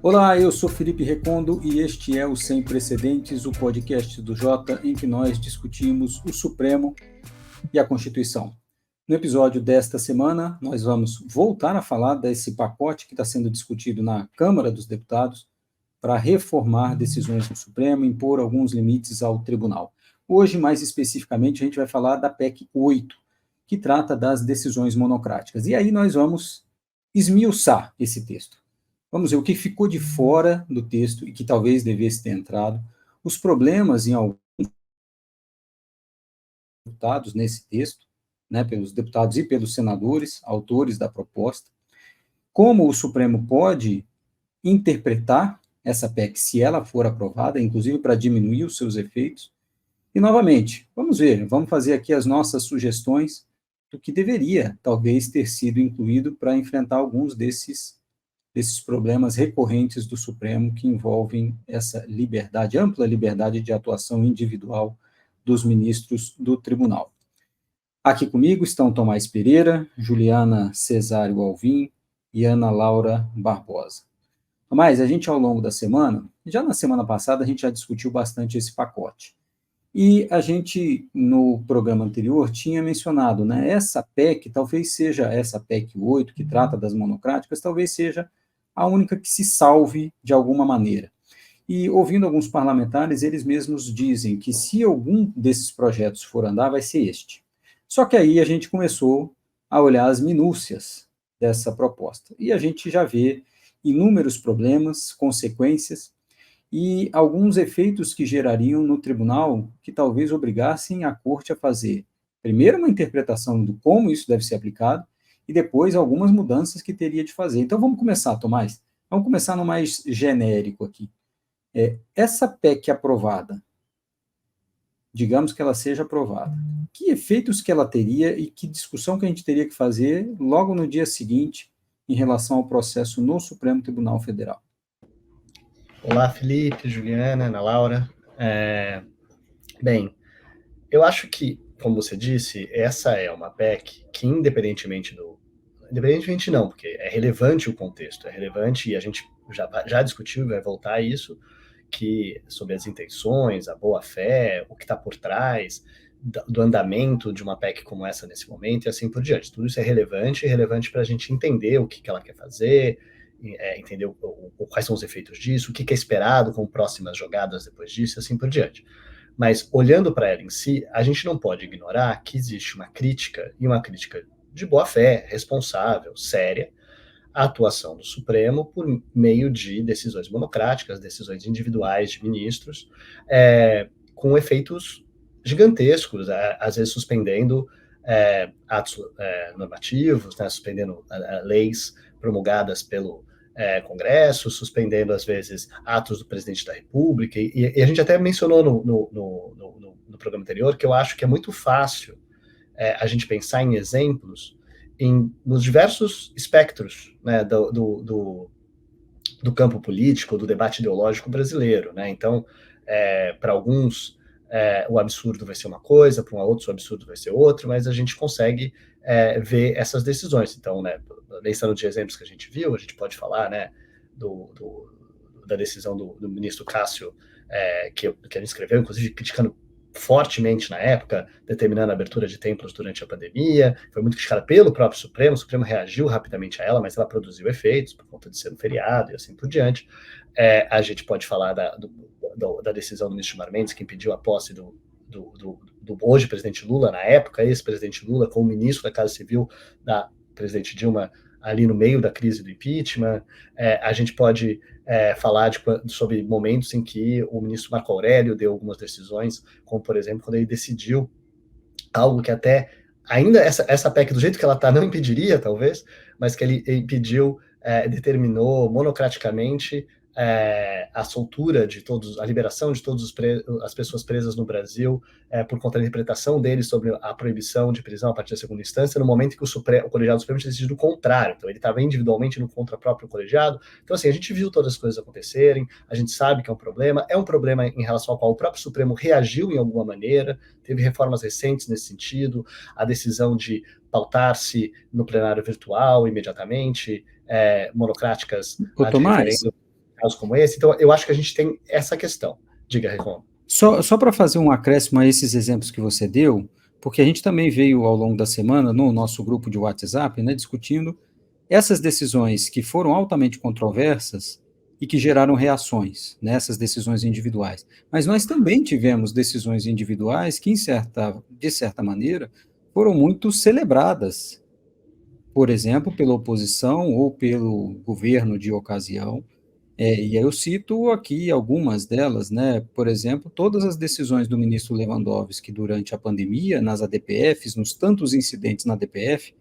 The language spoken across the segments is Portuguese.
Olá, eu sou Felipe Recondo e este é o Sem Precedentes, o podcast do Jota, em que nós discutimos o Supremo e a Constituição. No episódio desta semana, nós vamos voltar a falar desse pacote que está sendo discutido na Câmara dos Deputados para reformar decisões do Supremo, impor alguns limites ao tribunal. Hoje, mais especificamente, a gente vai falar da PEC 8, que trata das decisões monocráticas. E aí nós vamos esmiuçar esse texto. Vamos ver o que ficou de fora do texto e que talvez devesse ter entrado, os problemas em alguns deputados nesse texto, né, pelos deputados e pelos senadores, autores da proposta, como o Supremo pode interpretar essa PEC se ela for aprovada, inclusive para diminuir os seus efeitos. E, novamente, vamos ver, vamos fazer aqui as nossas sugestões do que deveria, talvez, ter sido incluído para enfrentar alguns desses problemas recorrentes do Supremo que envolvem essa liberdade, ampla liberdade de atuação individual dos ministros do tribunal. Aqui comigo estão Tomás Pereira, Juliana Cesário Alvim e Ana Laura Barbosa. Tomás, a gente ao longo da semana, já na semana passada, a gente já discutiu bastante esse pacote. E a gente, no programa anterior, tinha mencionado, né, essa PEC, talvez seja essa PEC 8, que trata das monocráticas, talvez seja a única que se salve de alguma maneira. E ouvindo alguns parlamentares, eles mesmos dizem que se algum desses projetos for andar, vai ser este. Só que aí a gente começou a olhar as minúcias dessa proposta. E a gente já vê inúmeros problemas, consequências e alguns efeitos que gerariam no tribunal que talvez obrigassem a corte a fazer, primeiro, uma interpretação do como isso deve ser aplicado, e depois algumas mudanças que teria de fazer. Então vamos começar, Tomás. Vamos começar no mais genérico aqui. Essa PEC aprovada, digamos que ela seja aprovada, que efeitos que ela teria e que discussão que a gente teria que fazer logo no dia seguinte em relação ao processo no Supremo Tribunal Federal? Olá, Felipe, Juliana, Ana Laura. Bem, eu acho que, como você disse, essa é uma PEC que, independentemente não, porque é relevante o contexto, é relevante e a gente já discutiu e vai voltar a isso, que sobre as intenções, a boa-fé, o que está por trás do andamento de uma PEC como essa nesse momento e assim por diante. Tudo isso é relevante para a gente entender o que ela quer fazer, entender quais são os efeitos disso, o que é esperado com próximas jogadas depois disso e assim por diante. Mas, olhando para ela em si, a gente não pode ignorar que existe uma crítica, e uma crítica de boa fé, responsável, séria, à atuação do Supremo por meio de decisões monocráticas, decisões individuais de ministros, com efeitos gigantescos, às vezes suspendendo atos normativos, né, suspendendo leis promulgadas pelo Congresso, suspendendo, às vezes, atos do presidente da República, e a gente até mencionou no programa anterior que eu acho que é muito fácil a gente pensar em exemplos nos diversos espectros, né, do campo político, do debate ideológico brasileiro. Né? Então, para alguns, o absurdo vai ser uma coisa, para outros o absurdo vai ser outro, mas a gente consegue ver essas decisões. Então, né, pensando de exemplos que a gente viu, a gente pode falar, né, da decisão do ministro Cássio, que a gente escreveu, inclusive criticando fortemente na época, determinando a abertura de templos durante a pandemia, foi muito criticada pelo próprio Supremo, o Supremo reagiu rapidamente a ela, mas ela produziu efeitos por conta de ser um feriado e assim por diante. A gente pode falar da decisão do ministro Gilmar Mendes, que impediu a posse do hoje presidente Lula, na época, ex-presidente Lula, como ministro da Casa Civil da presidente Dilma, ali no meio da crise do impeachment. A gente pode falar sobre momentos em que o ministro Marco Aurélio deu algumas decisões, como, por exemplo, quando ele decidiu algo que até, ainda essa PEC, do jeito que ela está, não impediria, talvez, mas que ele impediu, determinou monocraticamente a soltura de todos, a liberação de todas as pessoas presas no Brasil, por conta da interpretação deles sobre a proibição de prisão a partir da segunda instância, no momento que o colegiado Supremo tinha decidido o contrário. Então, ele estava individualmente no contra próprio colegiado. Então, assim, a gente viu todas as coisas acontecerem, a gente sabe que é um problema em relação ao qual o próprio Supremo reagiu em alguma maneira, teve reformas recentes nesse sentido, a decisão de pautar-se no plenário virtual imediatamente, monocráticas Ô, ad Tomás, referendo. casos como esse. Então, eu acho que a gente tem essa questão. Diga, Recon. Só para fazer um acréscimo a esses exemplos que você deu, porque a gente também veio ao longo da semana no nosso grupo de WhatsApp, né, discutindo essas decisões que foram altamente controversas e que geraram reações nessas decisões individuais. Mas nós também tivemos decisões individuais que, de certa maneira, foram muito celebradas, por exemplo, pela oposição ou pelo governo de ocasião. E aí eu cito aqui algumas delas, né? Por exemplo, todas as decisões do ministro Lewandowski durante a pandemia, nas ADPFs, nos tantos incidentes na ADPF,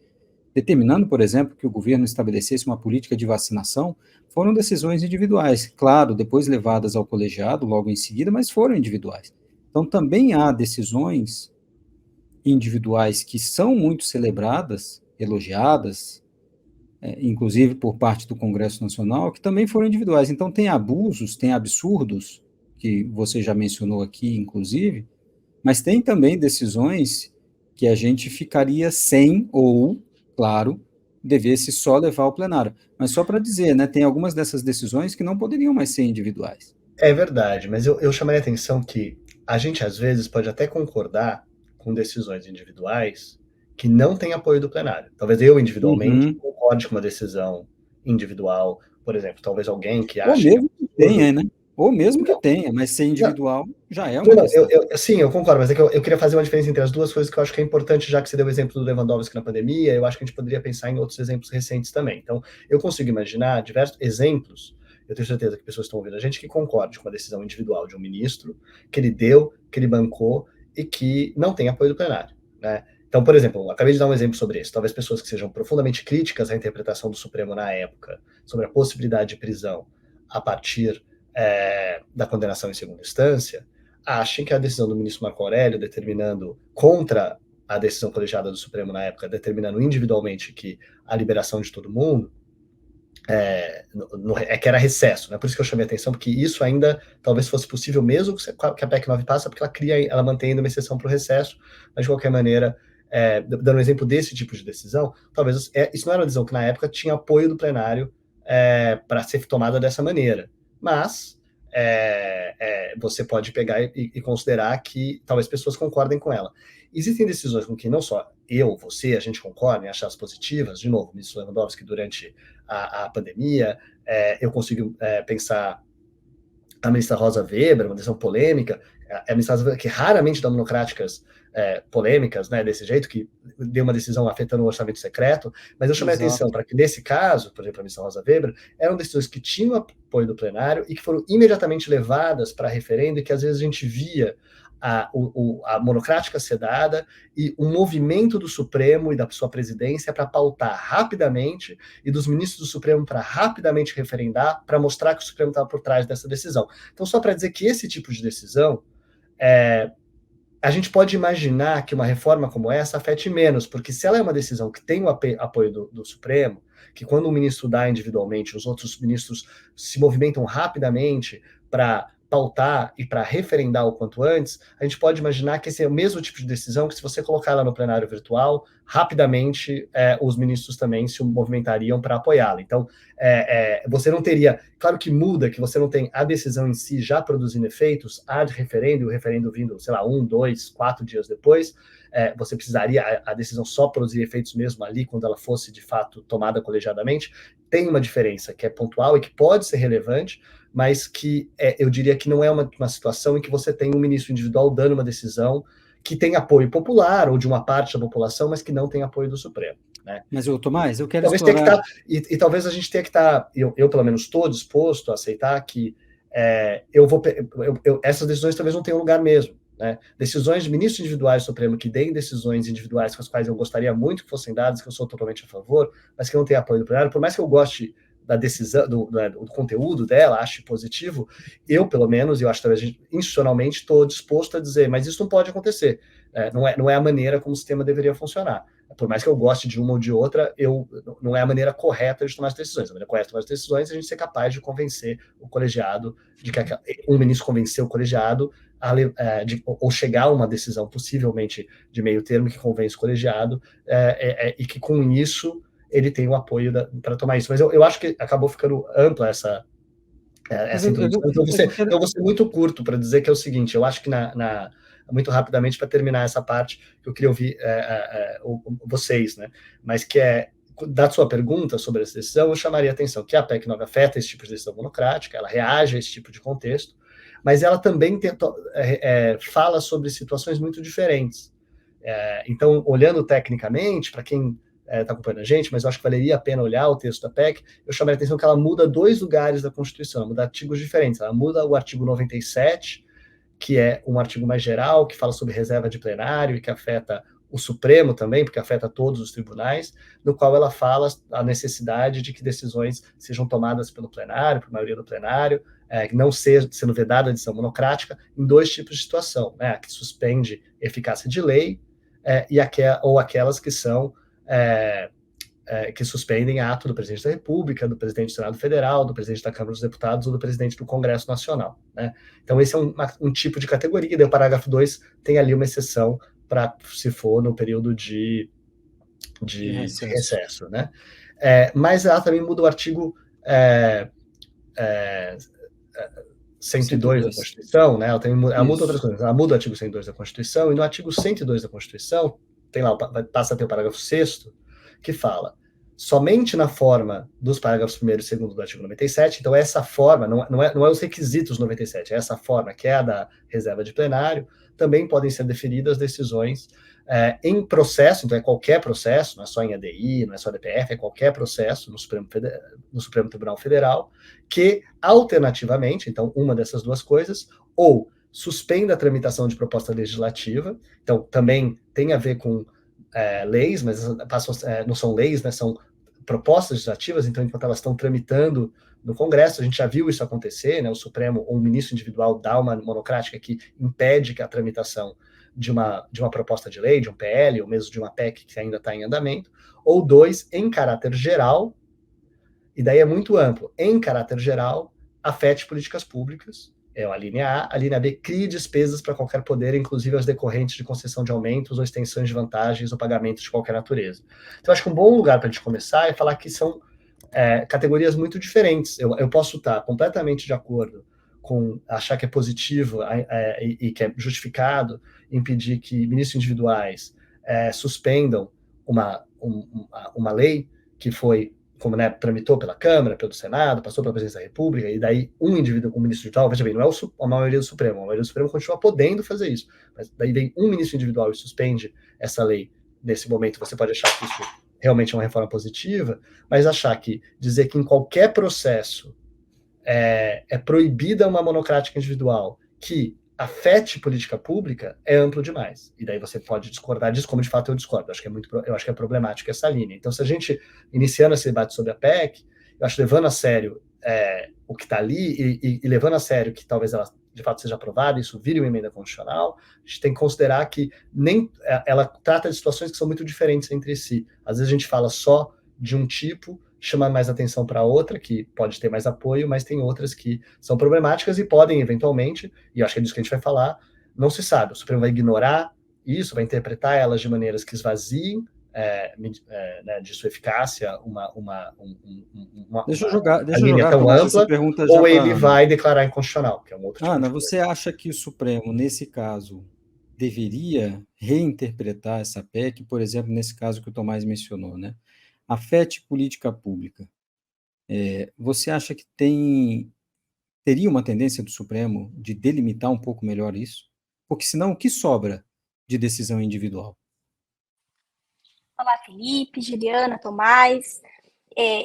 determinando, por exemplo, que o governo estabelecesse uma política de vacinação, foram decisões individuais, claro, depois levadas ao colegiado logo em seguida, mas foram individuais. Então, também há decisões individuais que são muito celebradas, elogiadas, inclusive por parte do Congresso Nacional, que também foram individuais. Então, tem abusos, tem absurdos, que você já mencionou aqui, inclusive, mas tem também decisões que a gente ficaria sem, ou, claro, devesse só levar ao plenário. Mas só para dizer, né, tem algumas dessas decisões que não poderiam mais ser individuais. É verdade, mas eu chamaria a atenção que a gente, às vezes, pode até concordar com decisões individuais que não têm apoio do plenário. Talvez eu, individualmente, Uhum. concorde com uma decisão individual, por exemplo, talvez alguém que Ou ache que é mesmo que absurdo. tenha, né? Ou mesmo que Não, tenha, mas ser não, individual já é não, uma não, questão. sim, eu concordo, mas é que eu queria fazer uma diferença entre as duas coisas que eu acho que é importante, já que você deu o exemplo do Lewandowski na pandemia, eu acho que a gente poderia pensar em outros exemplos recentes também. Então, eu consigo imaginar diversos exemplos, eu tenho certeza que pessoas estão ouvindo a gente que concorde com a decisão individual de um ministro, que ele deu, que ele bancou e que não tem apoio do plenário, né? Então, por exemplo, eu acabei de dar um exemplo sobre isso. Talvez pessoas que sejam profundamente críticas à interpretação do Supremo na época, sobre a possibilidade de prisão a partir da condenação em segunda instância, achem que a decisão do ministro Marco Aurélio, determinando contra a decisão colegiada do Supremo na época, determinando individualmente que a liberação de todo mundo, que era recesso, né? Por isso que eu chamei a atenção, porque isso ainda talvez fosse possível mesmo que a PEC 9 passa, porque ela mantém ainda uma exceção para o recesso, mas de qualquer maneira, dando um exemplo desse tipo de decisão, talvez isso não era uma decisão que na época tinha apoio do plenário para ser tomada dessa maneira, mas você pode pegar e considerar que talvez pessoas concordem com ela. Existem decisões com que não só eu, você, a gente concorda em achar as positivas, de novo, o ministro Lewandowski durante a pandemia, eu consigo pensar a ministra Rosa Weber, uma decisão polêmica, a ministra Rosa Weber, que raramente dá monocráticas polêmicas, né, desse jeito, que deu uma decisão afetando o orçamento secreto, mas eu chamei a atenção para que, nesse caso, por exemplo, a ministra Rosa Weber, eram decisões que tinham apoio do plenário e que foram imediatamente levadas para referendo e que às vezes a gente via a monocrática ser dada e um movimento do Supremo e da sua presidência para pautar rapidamente e dos ministros do Supremo para rapidamente referendar, para mostrar que o Supremo estava por trás dessa decisão. Então, só para dizer que esse tipo de decisão, a gente pode imaginar que uma reforma como essa afete menos, porque se ela é uma decisão que tem o apoio do Supremo, que quando o ministro dá individualmente, os outros ministros se movimentam rapidamente para pautar e para referendar o quanto antes, a gente pode imaginar que esse é o mesmo tipo de decisão que, se você colocar ela no plenário virtual, rapidamente os ministros também se movimentariam para apoiá-la. Então, você não teria... Claro que muda, que você não tem a decisão em si já produzindo efeitos, há de referendo, e o referendo vindo, sei lá, 1, 2, 4 dias depois, você precisaria a decisão só produzir efeitos mesmo ali, quando ela fosse, de fato, tomada colegiadamente. Tem uma diferença que é pontual e que pode ser relevante, mas que eu diria que não é uma situação em que você tem um ministro individual dando uma decisão que tem apoio popular ou de uma parte da população, mas que não tem apoio do Supremo, né? Mas, Tomás, eu quero talvez explorar... e talvez a gente tenha que estar, eu pelo menos estou disposto a aceitar que essas decisões talvez não tenham lugar mesmo, né? Decisões de ministros individuais do Supremo que deem decisões individuais com as quais eu gostaria muito que fossem dadas, que eu sou totalmente a favor, mas que não têm apoio do plenário, por mais que eu goste da decisão, do conteúdo dela, acho positivo, eu, pelo menos, eu acho que talvez institucionalmente estou disposto a dizer, mas isso não pode acontecer, não é a maneira como o sistema deveria funcionar. Por mais que eu goste de uma ou de outra, não é a maneira correta de tomar as decisões. A maneira correta de tomar as decisões é a gente ser capaz de convencer o colegiado, de que um ministro convencer o colegiado, ou chegar a uma decisão possivelmente de meio termo que convence o colegiado, e que com isso ele tem o apoio para tomar isso. Mas eu acho que acabou ficando ampla essa introdução. Então, eu vou ser muito curto para dizer que é o seguinte, eu acho que muito rapidamente, para terminar essa parte, que eu queria ouvir vocês, né? Mas que da sua pergunta sobre essa decisão, eu chamaria a atenção que a PEC 9 afeta esse tipo de decisão monocrática, ela reage a esse tipo de contexto, mas ela também fala sobre situações muito diferentes. Então, olhando tecnicamente, para quem está acompanhando a gente, mas eu acho que valeria a pena olhar o texto da PEC, eu chamaria a atenção que ela muda 2 lugares da Constituição, ela muda artigos diferentes. Ela muda o artigo 97, que é um artigo mais geral, que fala sobre reserva de plenário e que afeta o Supremo também, porque afeta todos os tribunais, no qual ela fala a necessidade de que decisões sejam tomadas pelo plenário, por maioria do plenário, não sendo vedada a decisão monocrática, em 2 tipos de situação, né, a que suspende eficácia de lei ou aquelas que são que suspendem ato do presidente da República, do presidente do Senado Federal, do presidente da Câmara dos Deputados ou do presidente do Congresso Nacional, né? Então, esse é um tipo de categoria, e daí o parágrafo 2 tem ali uma exceção para se for no período de recesso, né? Mas ela também muda o artigo 102 da Constituição, né? Ela muda outras coisas, ela muda o artigo 102 da Constituição, e no artigo 102 da Constituição, tem lá, passa a ter o parágrafo 6º, que fala somente na forma dos parágrafos 1º e 2º do artigo 97, então essa forma, não é os requisitos 97, é essa forma, que é a da reserva de plenário, também podem ser deferidas decisões em processo, então é qualquer processo, não é só em ADI, não é só DPF, é qualquer processo no Supremo Tribunal Federal, que alternativamente, então uma dessas 2 coisas, ou suspenda a tramitação de proposta legislativa, então também tem a ver com leis, mas não são leis, né, são propostas legislativas, então enquanto elas estão tramitando no Congresso, a gente já viu isso acontecer, né, o Supremo ou um ministro individual dá uma monocrática que impede que a tramitação de uma proposta de lei, de um PL, ou mesmo de uma PEC que ainda está em andamento, ou 2, em caráter geral, e daí é muito amplo, em caráter geral, afete políticas públicas, é a linha A. A linha B, crie despesas para qualquer poder, inclusive as decorrentes de concessão de aumentos ou extensões de vantagens ou pagamentos de qualquer natureza. Então, acho que um bom lugar para a gente começar é falar que são categorias muito diferentes. Eu posso estar completamente de acordo com achar que é positivo e que é justificado impedir que ministros individuais suspendam uma lei que foi, como, né, tramitou pela Câmara, pelo Senado, passou pela Presidência da República, e daí um indivíduo, um ministro individual, veja bem, não é a maioria do Supremo, a maioria do Supremo continua podendo fazer isso, mas daí vem um ministro individual e suspende essa lei. Nesse momento, você pode achar que isso realmente é uma reforma positiva, mas achar que dizer que em qualquer processo é proibida uma monocrática individual que afete política pública é amplo demais. E daí você pode discordar disso, como de fato eu discordo. Eu acho que é problemática essa linha. Então, se a gente, iniciando esse debate sobre a PEC, eu acho que levando a sério o que está ali e levando a sério que talvez ela de fato seja aprovada, isso vire uma emenda constitucional, a gente tem que considerar que ela trata de situações que são muito diferentes entre si. Às vezes a gente fala só de um tipo, chama mais atenção para outra, que pode ter mais apoio, mas tem outras que são problemáticas e podem, eventualmente, e acho que é disso que a gente vai falar, não se sabe. O Supremo vai ignorar isso, vai interpretar elas de maneiras que esvaziem né, de sua eficácia deixa eu jogar tão ampla, ou ele vai declarar inconstitucional, que é um outro tipo Ana, você acha que o Supremo, nesse caso, deveria reinterpretar essa PEC, por exemplo, nesse caso que o Tomás mencionou, né? Afete política pública. Você acha que teria uma tendência do Supremo de delimitar um pouco melhor isso? Porque senão o que sobra de decisão individual? Olá, Felipe, Juliana, Tomás.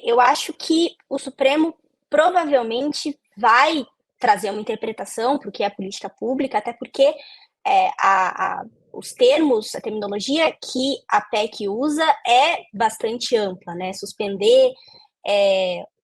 Eu acho que o Supremo provavelmente vai trazer uma interpretação para o que é política pública, até porque os termos, a terminologia que a PEC usa é bastante ampla, né? Suspender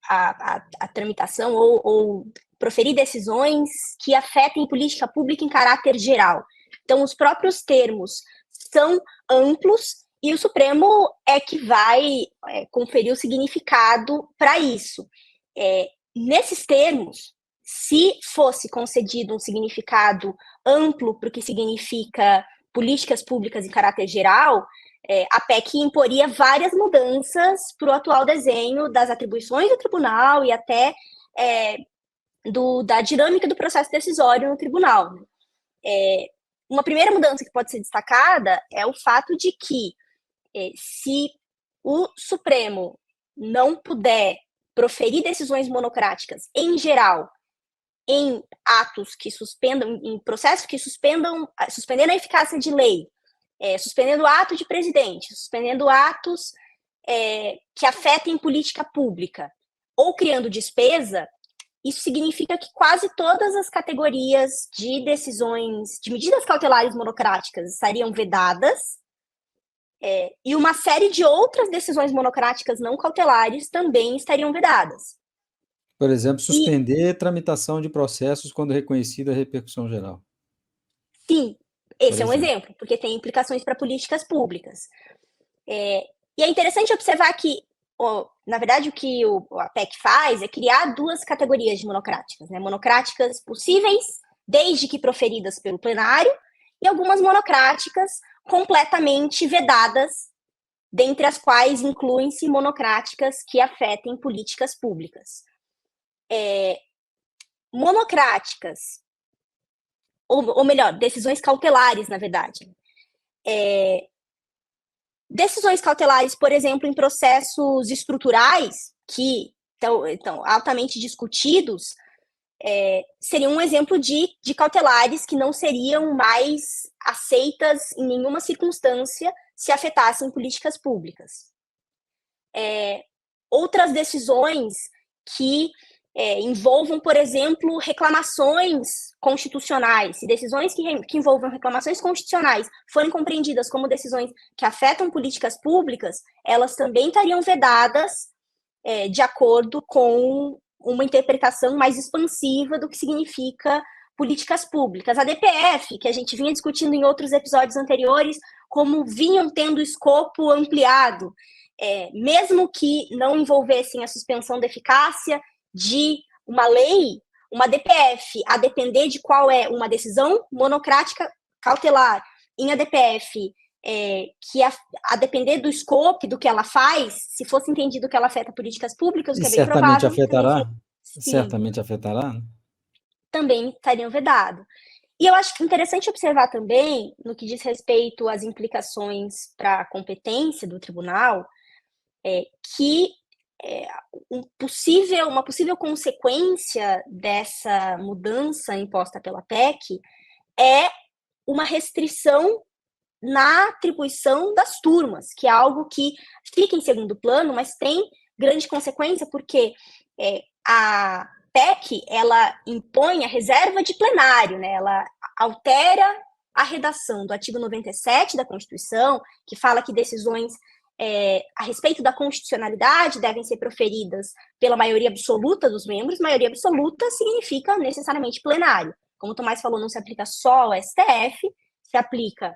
a tramitação ou proferir decisões que afetem política pública em caráter geral. Então, os próprios termos são amplos e o Supremo é que vai conferir o significado para isso. Nesses termos, se fosse concedido um significado amplo para o que significa políticas públicas em caráter geral, a PEC imporia várias mudanças para o atual desenho das atribuições do tribunal e até da dinâmica do processo decisório no tribunal. Uma primeira mudança que pode ser destacada é o fato de que, se o Supremo não puder proferir decisões monocráticas, em geral, em atos que suspendam, em processos que suspendendo a eficácia de lei, suspendendo o ato de presidente, suspendendo atos que afetem política pública, ou criando despesa, isso significa que quase todas as categorias de decisões, de medidas cautelares monocráticas estariam vedadas, e uma série de outras decisões monocráticas não cautelares também estariam vedadas. Por exemplo, suspender tramitação de processos quando reconhecida a repercussão geral. Sim, esse é um exemplo, porque tem implicações para políticas públicas. E é interessante observar que, na verdade, o que a PEC faz é criar duas categorias de monocráticas, né? Monocráticas possíveis, desde que proferidas pelo plenário, e algumas monocráticas completamente vedadas, dentre as quais incluem-se monocráticas que afetem políticas públicas. Monocráticas, ou melhor, decisões cautelares, na verdade. Decisões cautelares, por exemplo, em processos estruturais, que estão altamente discutidos, seriam um exemplo de cautelares que não seriam mais aceitas em nenhuma circunstância se afetassem políticas públicas. Outras decisões que envolvam, por exemplo, reclamações constitucionais, se decisões que envolvam reclamações constitucionais forem compreendidas como decisões que afetam políticas públicas, elas também estariam vedadas de acordo com uma interpretação mais expansiva do que significa políticas públicas. A DPF, que a gente vinha discutindo em outros episódios anteriores, como vinham tendo escopo ampliado, mesmo que não envolvessem a suspensão da eficácia de uma lei, uma DPF, a depender de qual é uma decisão monocrática cautelar em ADPF, que a depender do escopo do que ela faz, se fosse entendido que ela afeta políticas públicas, o que é bem certamente provável... afetará? Sim, Certamente afetará? também estariam vedados. E eu acho interessante observar também, no que diz respeito às implicações para a competência do tribunal, que uma possível consequência dessa mudança imposta pela PEC é uma restrição na atribuição das turmas, que é algo que fica em segundo plano, mas tem grande consequência, porque a PEC, ela impõe a reserva de plenário, né? Ela altera a redação do artigo 97 da Constituição, que fala que decisões a respeito da constitucionalidade devem ser proferidas pela maioria absoluta dos membros. Maioria absoluta significa necessariamente plenário. Como o Tomás falou, não se aplica só ao STF, se aplica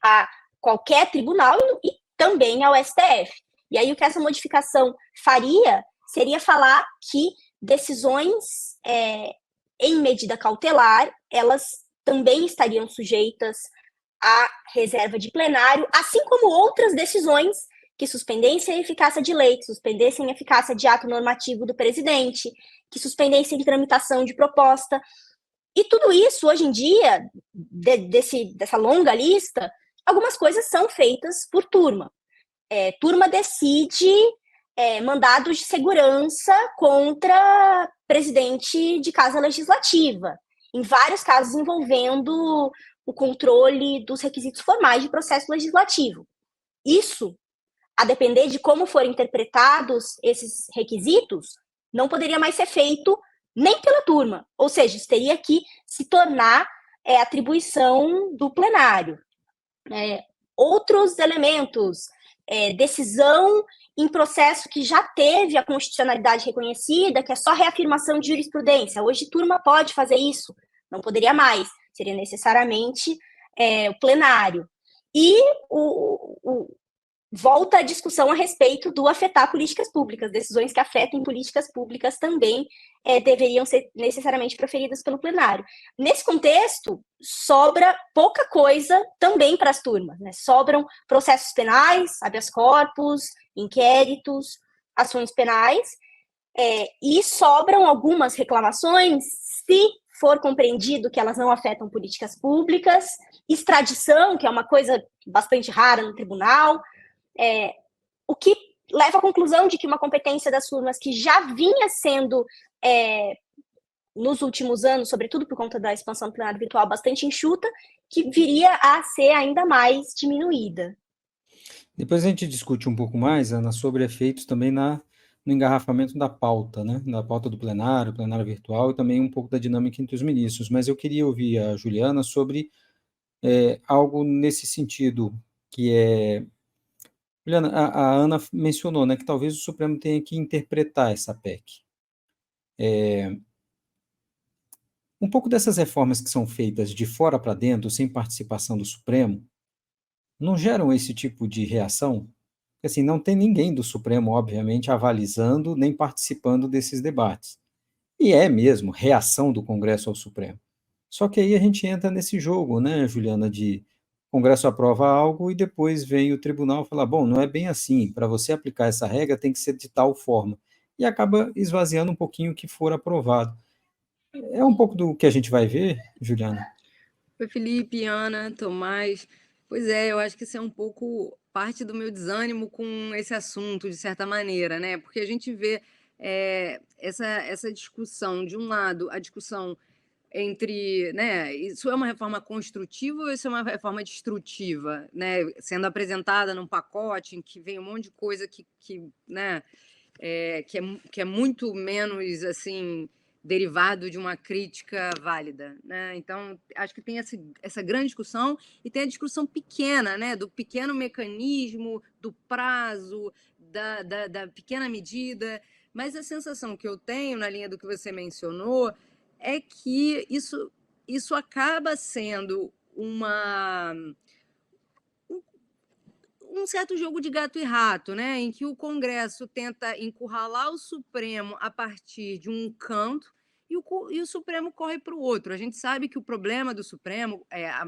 a qualquer tribunal e também ao STF. E aí o que essa modificação faria seria falar que decisões em medida cautelar, elas também estariam sujeitas a reserva de plenário, assim como outras decisões que suspendessem a eficácia de lei, que suspendessem a eficácia de ato normativo do presidente, que suspendessem a tramitação de proposta. E tudo isso, hoje em dia, dessa longa lista, algumas coisas são feitas por turma. Turma decide mandados de segurança contra presidente de casa legislativa, em vários casos envolvendo o controle dos requisitos formais de processo legislativo. Isso, a depender de como forem interpretados esses requisitos, não poderia mais ser feito nem pela turma, ou seja, isso teria que se tornar atribuição do plenário. Outros elementos, decisão em processo que já teve a constitucionalidade reconhecida, que é só reafirmação de jurisprudência. Hoje, turma pode fazer isso, não poderia mais. Seria necessariamente o plenário. E volta a discussão a respeito do afetar políticas públicas. Decisões que afetem políticas públicas também deveriam ser necessariamente proferidas pelo plenário. Nesse contexto, sobra pouca coisa também para as turmas, né? Sobram processos penais, habeas corpus, inquéritos, ações penais, E sobram algumas reclamações, se for compreendido que elas não afetam políticas públicas, extradição, que é uma coisa bastante rara no tribunal, o que leva à conclusão de que uma competência das turmas que já vinha sendo, nos últimos anos, sobretudo por conta da expansão do plenário virtual, bastante enxuta, que viria a ser ainda mais diminuída. Depois a gente discute um pouco mais, Ana, sobre efeitos também no engarrafamento da pauta, né? Da pauta do plenário virtual, e também um pouco da dinâmica entre os ministros. Mas eu queria ouvir a Juliana sobre algo nesse sentido, que é... Juliana, a Ana mencionou, né, que talvez o Supremo tenha que interpretar essa PEC. Um pouco dessas reformas que são feitas de fora para dentro, sem participação do Supremo, não geram esse tipo de reação? Assim, não tem ninguém do Supremo, obviamente, avalizando nem participando desses debates. E é mesmo reação do Congresso ao Supremo. Só que aí a gente entra nesse jogo, né, Juliana, de o Congresso aprova algo e depois vem o tribunal falar, bom, não é bem assim, para você aplicar essa regra tem que ser de tal forma. E acaba esvaziando um pouquinho o que for aprovado. É um pouco do que a gente vai ver, Juliana? Oi, Felipe, Ana, Tomás. Pois é, eu acho que isso é um pouco parte do meu desânimo com esse assunto, de certa maneira, né? Porque a gente vê essa discussão, de um lado, a discussão entre, né, isso é uma reforma construtiva ou isso é uma reforma destrutiva, né? Sendo apresentada num pacote em que vem um monte de coisa né, que é muito menos, assim, derivado de uma crítica válida, né? Então, acho que tem essa grande discussão e tem a discussão pequena, né? Do pequeno mecanismo, do prazo, da pequena medida. Mas a sensação que eu tenho, na linha do que você mencionou, é que isso acaba sendo um certo jogo de gato e rato, né? Em que o Congresso tenta encurralar o Supremo a partir de um canto e o Supremo corre para o outro. A gente sabe que o problema do Supremo,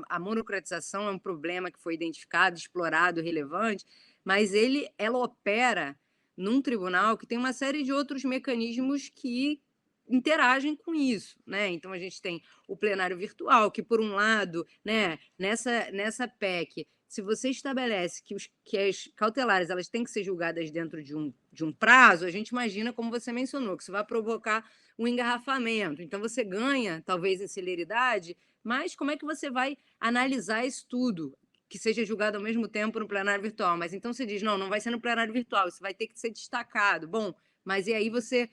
a monocratização é um problema que foi identificado, explorado, relevante, mas ela opera num tribunal que tem uma série de outros mecanismos que interagem com isso, né? Então a gente tem o plenário virtual, que por um lado, né, nessa PEC, se você estabelece que as cautelares elas têm que ser julgadas dentro de um prazo, a gente imagina, como você mencionou, que isso vai provocar um engarrafamento. Então você ganha, talvez, em celeridade, mas como é que você vai analisar isso tudo? Que seja julgado ao mesmo tempo no plenário virtual. Mas então você diz, não vai ser no plenário virtual, isso vai ter que ser destacado. Bom, mas e aí você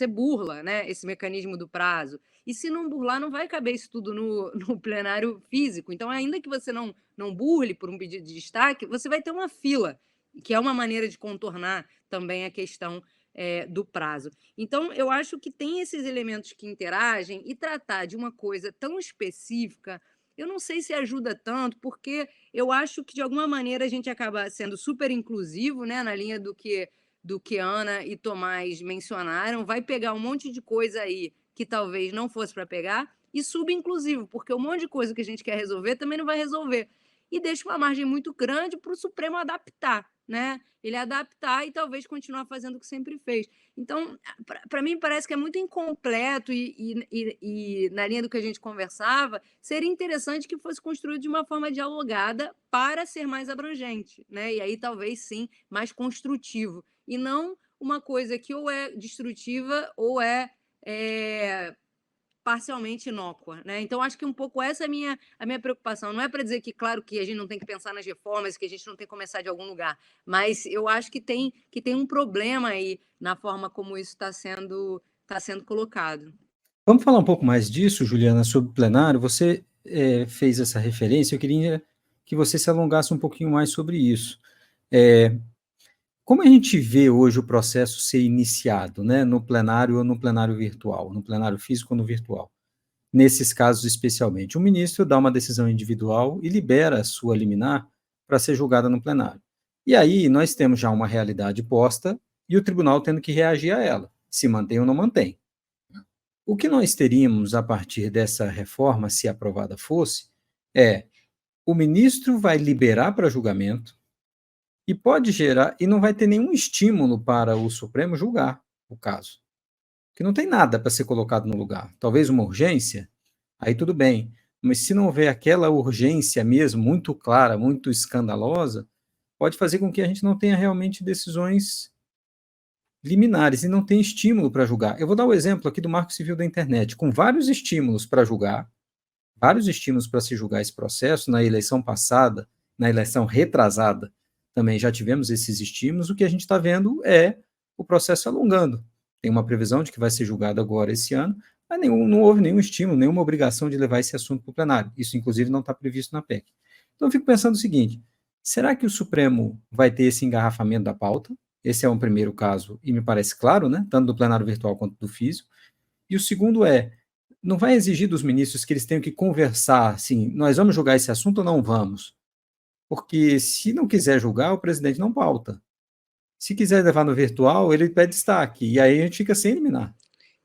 burla, né, esse mecanismo do prazo. E se não burlar, não vai caber isso tudo no plenário físico. Então, ainda que você não burle por um pedido de destaque, você vai ter uma fila, que é uma maneira de contornar também a questão do prazo. Então, eu acho que tem esses elementos que interagem e tratar de uma coisa tão específica, eu não sei se ajuda tanto, porque eu acho que, de alguma maneira, a gente acaba sendo super inclusivo, né, na linha do que Ana e Tomás mencionaram, vai pegar um monte de coisa aí que talvez não fosse para pegar, e subinclusivo, porque um monte de coisa que a gente quer resolver também não vai resolver. E deixa uma margem muito grande para o Supremo adaptar, né? Ele adaptar e talvez continuar fazendo o que sempre fez. Então, para mim, parece que é muito incompleto e, na linha do que a gente conversava, seria interessante que fosse construído de uma forma dialogada para ser mais abrangente, né? E aí, talvez, sim, mais construtivo. E não uma coisa que ou é destrutiva ou é parcialmente inócua, né? Então, acho que um pouco essa é a minha preocupação. Não é para dizer que, claro, que a gente não tem que pensar nas reformas, que a gente não tem que começar de algum lugar, mas eu acho que tem um problema aí na forma como isso está sendo colocado. Vamos falar um pouco mais disso, Juliana, sobre o plenário. Você fez essa referência, eu queria que você se alongasse um pouquinho mais sobre isso. Como a gente vê hoje o processo ser iniciado, né, no plenário ou no plenário virtual, no plenário físico ou no virtual? Nesses casos especialmente, o ministro dá uma decisão individual e libera a sua liminar para ser julgada no plenário. E aí nós temos já uma realidade posta e o tribunal tendo que reagir a ela, se mantém ou não mantém. O que nós teríamos a partir dessa reforma, se aprovada fosse, o ministro vai liberar para julgamento e pode gerar, e não vai ter nenhum estímulo para o Supremo julgar o caso. que não tem nada para ser colocado no lugar. Talvez uma urgência, aí tudo bem. Mas se não houver aquela urgência mesmo, muito clara, muito escandalosa, pode fazer com que a gente não tenha realmente decisões liminares e não tenha estímulo para julgar. Eu vou dar o exemplo aqui do Marco Civil da Internet, com vários estímulos para julgar, vários estímulos para se julgar esse processo. Na eleição passada, na eleição retrasada, também já tivemos esses estímulos. O que a gente está vendo é o processo alongando. Tem uma previsão de que vai ser julgado agora esse ano, mas não houve nenhum estímulo, nenhuma obrigação de levar esse assunto para o plenário. Isso, inclusive, não está previsto na PEC. Então, eu fico pensando o seguinte: será que o Supremo vai ter esse engarrafamento da pauta? Esse é um primeiro caso, e me parece claro, né, tanto do plenário virtual quanto do físico. E o segundo não vai exigir dos ministros que eles tenham que conversar, assim, nós vamos julgar esse assunto ou não vamos? Porque se não quiser julgar, o presidente não pauta. Se quiser levar no virtual, ele pede destaque, e aí a gente fica sem eliminar.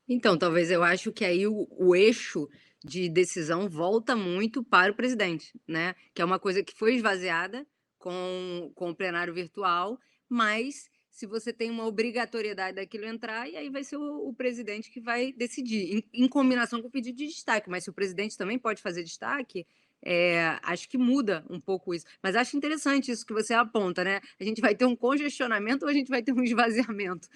Então, talvez eu acho que aí o eixo de decisão volta muito para o presidente, né? Que é uma coisa que foi esvaziada com o plenário virtual, mas se você tem uma obrigatoriedade daquilo entrar, e aí vai ser o presidente que vai decidir, em combinação com o pedido de destaque. Mas se o presidente também pode fazer destaque, acho que muda um pouco isso. Mas acho interessante isso que você aponta, né? A gente vai ter um congestionamento ou a gente vai ter um esvaziamento?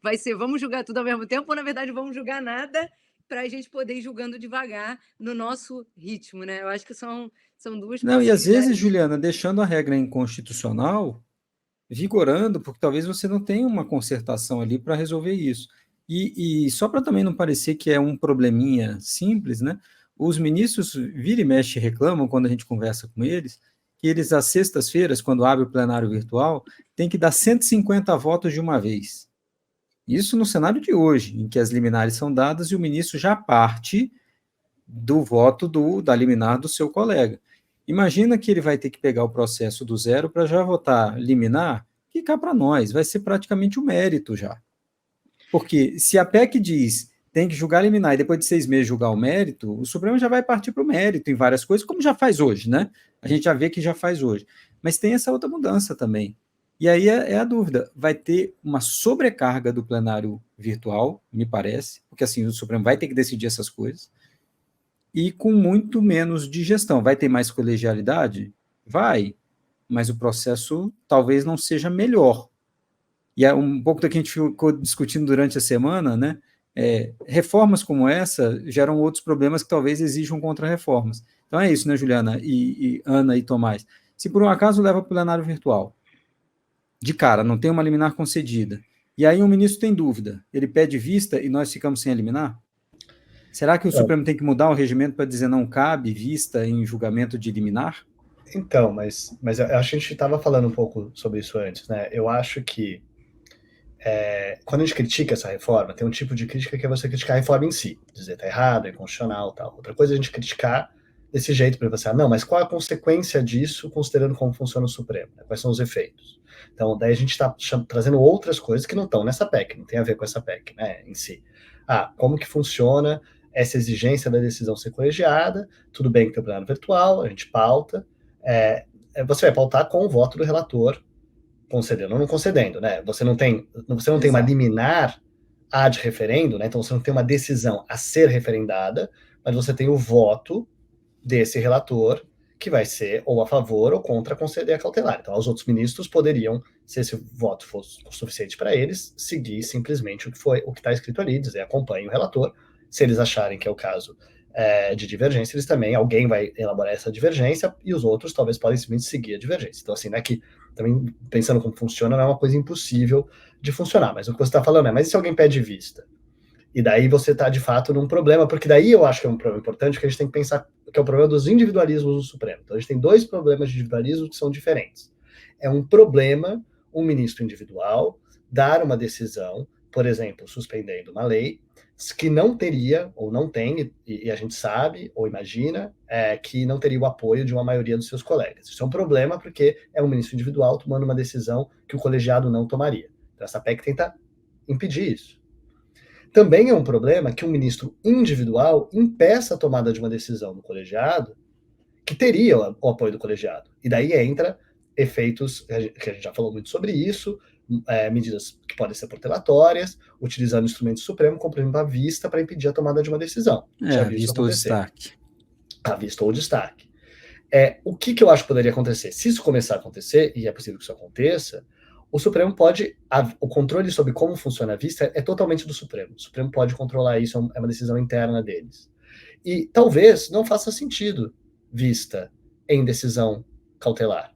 Vai ser, vamos julgar tudo ao mesmo tempo, ou na verdade vamos julgar nada para a gente poder ir julgando devagar no nosso ritmo, né? Eu acho que são duas Não, e às vezes, possibilidades. Juliana, deixando a regra inconstitucional, vigorando, porque talvez você não tenha uma concertação ali para resolver isso. E só para também não parecer que é um probleminha simples, né? Os ministros vira e mexe reclamam quando a gente conversa com eles, que eles às sextas-feiras, quando abre o plenário virtual, tem que dar 150 votos de uma vez. Isso no cenário de hoje, em que as liminares são dadas e o ministro já parte do voto da liminar do seu colega. Imagina que ele vai ter que pegar o processo do zero para já votar liminar, que cá para nós vai ser praticamente um mérito já. Porque se a PEC diz tem que julgar liminar e depois de 6 meses julgar o mérito, o Supremo já vai partir para o mérito em várias coisas, como já faz hoje, né? A gente já vê que já faz hoje. Mas tem essa outra mudança também. E aí é a dúvida, vai ter uma sobrecarga do plenário virtual, me parece, porque assim o Supremo vai ter que decidir essas coisas, e com muito menos de gestão. Vai ter mais colegialidade? Vai, mas o processo talvez não seja melhor. E é um pouco do que a gente ficou discutindo durante a semana, né? Reformas como essa geram outros problemas que talvez exijam contra-reformas. Então é isso, né, Juliana, e Ana e Tomás? Se por um acaso leva para o plenário virtual, de cara, não tem uma liminar concedida, e aí um ministro tem dúvida, ele pede vista e nós ficamos sem eliminar? Será que o Supremo tem que mudar o regimento para dizer não cabe vista em julgamento de liminar? Então, mas eu acho que a gente estava falando um pouco sobre isso antes, né? Eu acho que quando a gente critica essa reforma, tem um tipo de crítica que é você criticar a reforma em si, dizer tá errado, é inconstitucional, tal. Outra coisa é a gente criticar desse jeito para você, não, mas qual a consequência disso, considerando como funciona o Supremo? Né? Quais são os efeitos? Então, daí a gente está trazendo outras coisas que não estão nessa PEC, não tem a ver com essa PEC, né, em si. Como que funciona essa exigência da decisão ser colegiada? Tudo bem que tem o plenário virtual, a gente pauta, você vai pautar com o voto do relator, concedendo ou não concedendo, né? Você não tem uma liminar ad referendo, né? Então você não tem uma decisão a ser referendada, mas você tem o voto desse relator que vai ser ou a favor ou contra conceder a cautelar. Então os outros ministros poderiam, se esse voto fosse suficiente para eles, seguir simplesmente o que está escrito ali, dizer acompanhe o relator. Se eles acharem que é o caso de divergência, alguém vai elaborar essa divergência e os outros talvez podem simplesmente seguir a divergência. Então assim, não é que também pensando como funciona, não é uma coisa impossível de funcionar, mas o que você está falando mas e se alguém pede vista? E daí você está, de fato, num problema, porque daí eu acho que é um problema importante, que a gente tem que pensar, que é o problema dos individualismos do Supremo. Então a gente tem dois problemas de individualismo que são diferentes. É um problema, um ministro individual, dar uma decisão, por exemplo, suspendendo uma lei, que não teria, ou não tem, e a gente sabe, ou imagina, que não teria o apoio de uma maioria dos seus colegas. Isso é um problema porque é um ministro individual tomando uma decisão que o colegiado não tomaria. Então essa PEC tenta impedir isso. Também é um problema que um ministro individual impeça a tomada de uma decisão do colegiado que teria o apoio do colegiado. E daí entra efeitos, que a gente já falou muito sobre isso, medidas que podem ser protelatórias, utilizando o instrumento supremo, como por exemplo a vista, para impedir a tomada de uma decisão. A vista ou destaque. A vista ou destaque. O que eu acho que poderia acontecer? Se isso começar a acontecer, e é possível que isso aconteça, o Supremo pode... O controle sobre como funciona a vista é totalmente do Supremo. O Supremo pode controlar isso, é uma decisão interna deles. E talvez não faça sentido vista em decisão cautelar,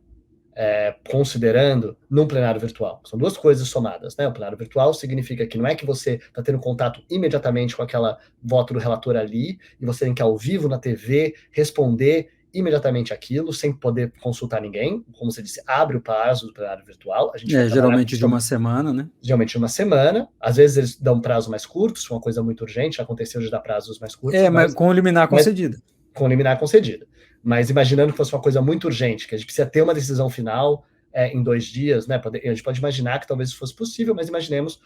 considerando num plenário virtual. São duas coisas somadas, né? O plenário virtual significa que não é que você está tendo contato imediatamente com aquela voto do relator ali, e você tem que, ao vivo na TV, responder imediatamente aquilo, sem poder consultar ninguém. Como você disse, abre o prazo do plenário virtual. A gente geralmente de uma semana, né? Geralmente de uma semana. Às vezes eles dão prazo mais curto, se é uma coisa muito urgente, aconteceu de dar prazos mais curtos. Mas com liminar concedida. Com liminar concedida. Mas imaginando que fosse uma coisa muito urgente, que a gente precisa ter uma decisão final em 2 dias, né? A gente pode imaginar que talvez isso fosse possível, mas imaginemos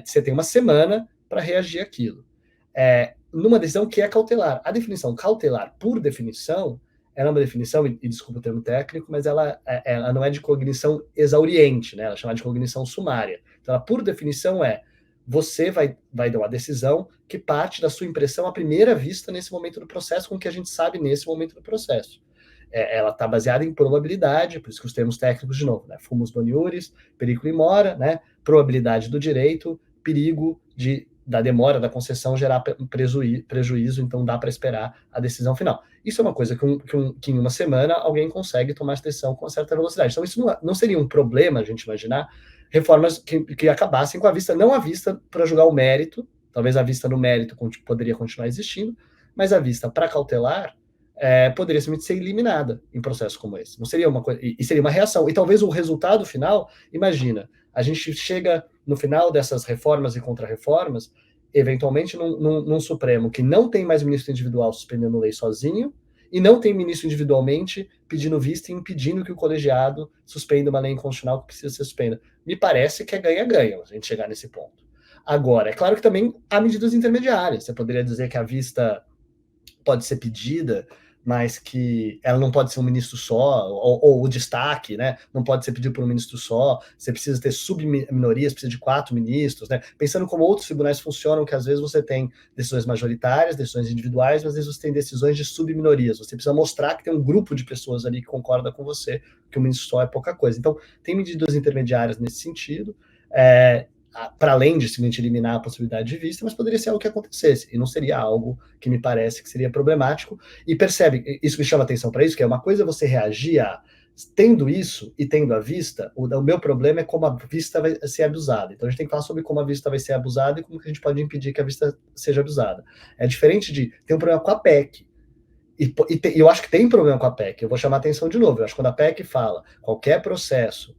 que você tem uma semana para reagir àquilo. Numa decisão que é cautelar. A definição cautelar, por definição, ela é uma definição, e desculpa o termo técnico, mas ela não é de cognição exauriente, né? Ela é chamada de cognição sumária. Então, ela, por definição, você vai dar uma decisão que parte da sua impressão à primeira vista nesse momento do processo, com o que a gente sabe nesse momento do processo. Ela está baseada em probabilidade, por isso que os termos técnicos, de novo, né? Fumus boni iuris, periculo in mora, né? Probabilidade do direito, perigo da demora da concessão gerar prejuízo, então dá para esperar a decisão final. Isso é uma coisa que em uma semana alguém consegue tomar essa decisão com uma certa velocidade. Então isso não seria um problema, a gente imaginar, reformas que acabassem com a vista, não a vista para julgar o mérito, talvez a vista no mérito poderia continuar existindo, mas a vista para cautelar poderia simplesmente ser eliminada em processo como esse. Não seria uma coisa, e seria uma reação. E talvez o resultado final, imagina, a gente chega no final dessas reformas e contra-reformas, eventualmente num Supremo que não tem mais ministro individual suspendendo lei sozinho, e não tem ministro individualmente pedindo vista e impedindo que o colegiado suspenda uma lei inconstitucional que precisa ser suspendida. Me parece que é ganha-ganha a gente chegar nesse ponto. Agora, é claro que também há medidas intermediárias. Você poderia dizer que a vista pode ser pedida, mas que ela não pode ser um ministro só, ou o destaque, né? Não pode ser pedido por um ministro só, você precisa ter subminorias, precisa de 4 ministros, né? Pensando como outros tribunais funcionam, que às vezes você tem decisões majoritárias, decisões individuais, mas às vezes você tem decisões de subminorias, você precisa mostrar que tem um grupo de pessoas ali que concorda com você, que o ministro só é pouca coisa. Então, tem medidas intermediárias nesse sentido, para além de simplesmente eliminar a possibilidade de vista, mas poderia ser algo que acontecesse, e não seria algo que me parece que seria problemático. E percebe, isso me chama atenção para isso, que é uma coisa você reagir tendo isso e tendo a vista, o meu problema é como a vista vai ser abusada. Então a gente tem que falar sobre como a vista vai ser abusada e como que a gente pode impedir que a vista seja abusada. É diferente de ter um problema com a PEC, e eu acho que tem problema com a PEC, eu vou chamar a atenção de novo, eu acho que quando a PEC fala qualquer processo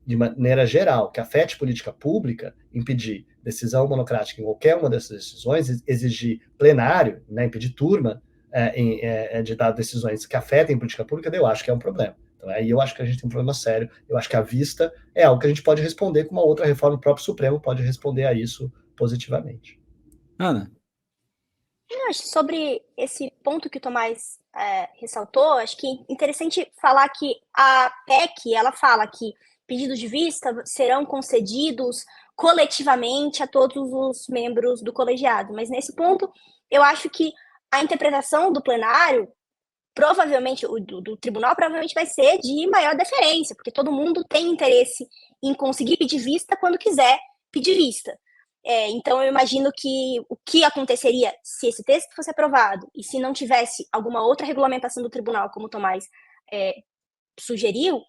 de maneira geral, que afete política pública, impedir decisão monocrática em qualquer uma dessas decisões, exigir plenário, né, impedir turma de dar decisões que afetem política pública, eu acho que é um problema. Então, aí eu acho que a gente tem um problema sério, eu acho que a vista é algo que a gente pode responder com uma outra reforma, o próprio Supremo pode responder a isso positivamente. Ana? Sobre esse ponto que o Tomás ressaltou, acho que é interessante falar que a PEC, ela fala que pedidos de vista serão concedidos coletivamente a todos os membros do colegiado. Mas nesse ponto, eu acho que a interpretação do plenário, provavelmente, do tribunal, provavelmente vai ser de maior deferência, porque todo mundo tem interesse em conseguir pedir vista quando quiser pedir vista. Então, eu imagino que o que aconteceria se esse texto fosse aprovado e se não tivesse alguma outra regulamentação do tribunal, como o Tomás sugeriu,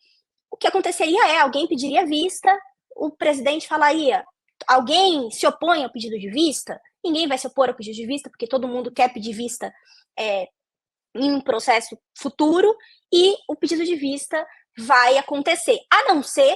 o que aconteceria alguém pediria vista, o presidente falaria, alguém se opõe ao pedido de vista? Ninguém vai se opor ao pedido de vista, porque todo mundo quer pedir vista em um processo futuro, e o pedido de vista vai acontecer, a não ser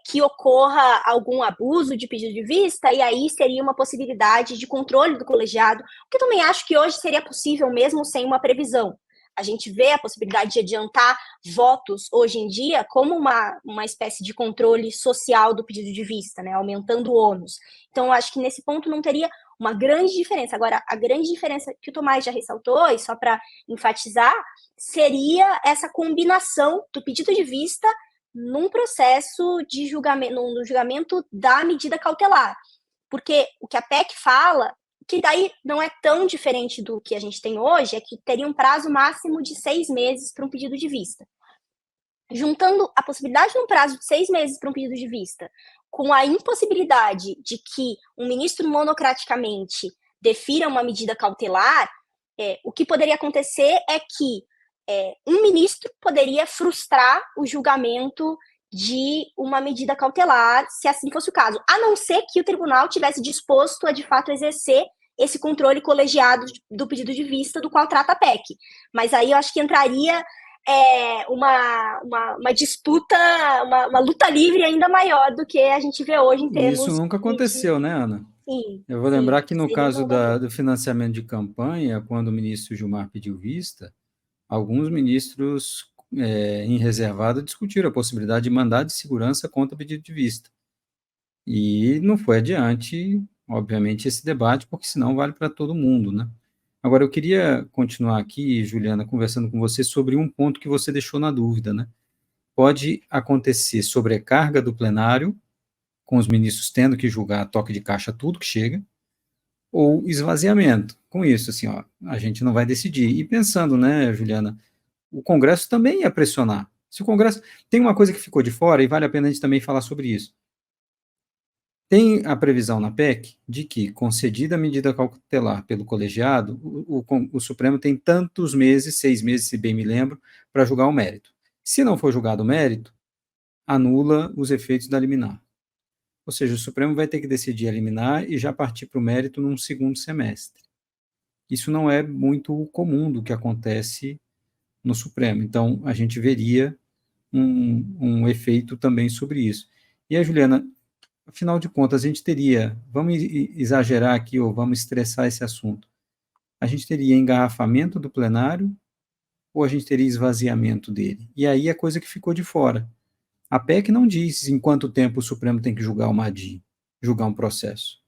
que ocorra algum abuso de pedido de vista, e aí seria uma possibilidade de controle do colegiado, que eu também acho que hoje seria possível mesmo sem uma previsão. A gente vê a possibilidade de adiantar votos hoje em dia como uma espécie de controle social do pedido de vista, né, aumentando o ônus. Então, eu acho que nesse ponto não teria uma grande diferença. Agora, a grande diferença que o Tomás já ressaltou, e só para enfatizar, seria essa combinação do pedido de vista num processo de julgamento, no julgamento da medida cautelar. Porque o que a PEC fala, que daí não é tão diferente do que a gente tem hoje, é que teria um prazo máximo de 6 meses para um pedido de vista. Juntando a possibilidade de um prazo de 6 meses para um pedido de vista com a impossibilidade de que um ministro monocraticamente defira uma medida cautelar, o que poderia acontecer é que um ministro poderia frustrar o julgamento de uma medida cautelar, se assim fosse o caso, a não ser que o tribunal tivesse disposto a, de fato, exercer esse controle colegiado do pedido de vista do qual trata a PEC. Mas aí eu acho que entraria uma disputa, uma luta livre ainda maior do que a gente vê hoje em termos... Isso nunca aconteceu, né, Ana? Sim, Eu vou lembrar que no seria caso do financiamento de campanha, quando o ministro Gilmar pediu vista, alguns ministros em reservado discutiram a possibilidade de mandado de segurança contra o pedido de vista. E não foi adiante, obviamente, esse debate, porque senão vale para todo mundo, né? Agora, eu queria continuar aqui, Juliana, conversando com você sobre um ponto que você deixou na dúvida, né? Pode acontecer sobrecarga do plenário, com os ministros tendo que julgar a toque de caixa tudo que chega, ou esvaziamento. Com isso, assim, ó, a gente não vai decidir. E pensando, né, Juliana, o Congresso também ia pressionar. Se o Congresso... Tem uma coisa que ficou de fora, e vale a pena a gente também falar sobre isso. Tem a previsão na PEC de que, concedida a medida cautelar pelo colegiado, o Supremo tem tantos meses, 6 meses, se bem me lembro, para julgar o mérito. Se não for julgado o mérito, anula os efeitos da liminar. Ou seja, o Supremo vai ter que decidir a liminar e já partir para o mérito num segundo semestre. Isso não é muito comum do que acontece no Supremo. Então, a gente veria um efeito também sobre isso. E a Juliana, afinal de contas, a gente teria, vamos exagerar aqui ou vamos estressar esse assunto, a gente teria engarrafamento do plenário ou a gente teria esvaziamento dele? E aí a coisa que ficou de fora. A PEC não diz em quanto tempo o Supremo tem que julgar uma ADI, julgar um processo.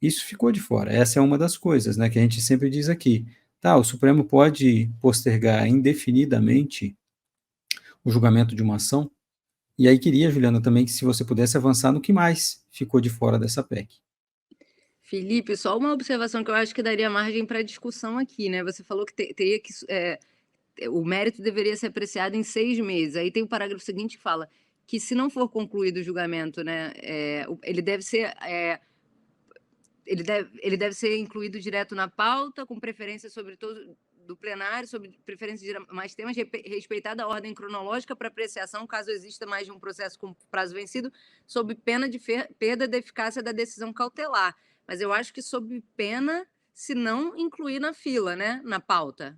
Isso ficou de fora. Essa é uma das coisas, né, que a gente sempre diz aqui. Tá, o Supremo pode postergar indefinidamente o julgamento de uma ação. E aí queria, Juliana, também que se você pudesse avançar no que mais ficou de fora dessa PEC. Felipe, só uma observação que eu acho que daria margem para discussão aqui, né? Você falou que teria que o mérito deveria ser apreciado em 6 meses. Aí tem o parágrafo seguinte que fala que se não for concluído o julgamento, né, ele deve ser ele deve ser incluído direto na pauta, com preferência sobre todo do plenário, sobre preferência de mais temas, respeitada a ordem cronológica para apreciação, caso exista mais de um processo com prazo vencido, sob pena de perda da eficácia da decisão cautelar. Mas eu acho que sob pena se não incluir na fila, né, na pauta.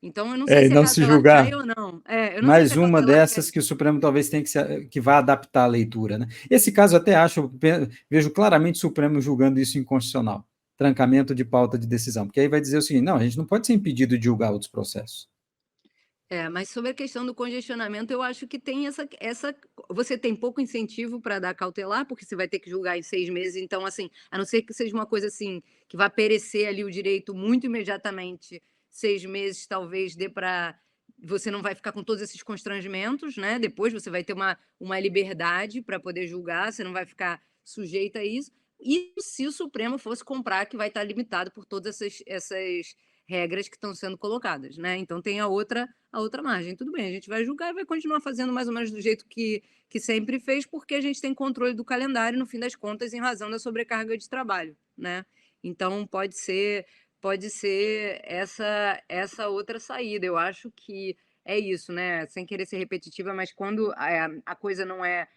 Então, eu não sei se a não se cautelar cai julgar. ou não. Eu não sei Mais se a uma cautelar dessas cai. que o Supremo talvez tenha que vá adaptar a leitura, né? Esse caso eu até vejo claramente o Supremo julgando isso inconstitucional, trancamento de pauta de decisão, porque aí vai dizer o seguinte, não, a gente não pode ser impedido de julgar outros processos. Mas sobre a questão do congestionamento, eu acho que tem essa. Você tem pouco incentivo para dar cautelar, porque você vai ter que julgar em 6 meses. Então, assim, a não ser que seja uma coisa assim, que vai perecer ali o direito muito imediatamente, 6 meses talvez dê para. Você não vai ficar com todos esses constrangimentos, né? Depois você vai ter uma liberdade para poder julgar, você não vai ficar sujeita a isso. E se o Supremo fosse comprar, que vai estar limitado por todas essas regras que estão sendo colocadas, né? Então tem a outra margem. Tudo bem, a gente vai julgar e vai continuar fazendo mais ou menos do jeito que sempre fez, porque a gente tem controle do calendário, no fim das contas, em razão da sobrecarga de trabalho, né? Então pode ser essa outra saída. Eu acho que é isso, né? Sem querer ser repetitiva, mas quando a coisa não é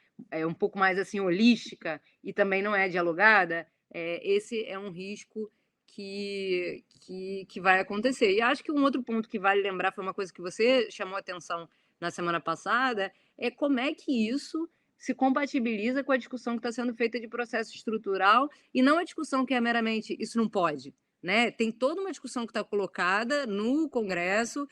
um pouco mais assim holística e também não é dialogada, esse é um risco que vai acontecer. E acho que um outro ponto que vale lembrar foi uma coisa que você chamou atenção na semana passada, é como é que isso se compatibiliza com a discussão que está sendo feita de processo estrutural e não a discussão que é meramente isso não pode, né? Tem toda uma discussão que está colocada no Congresso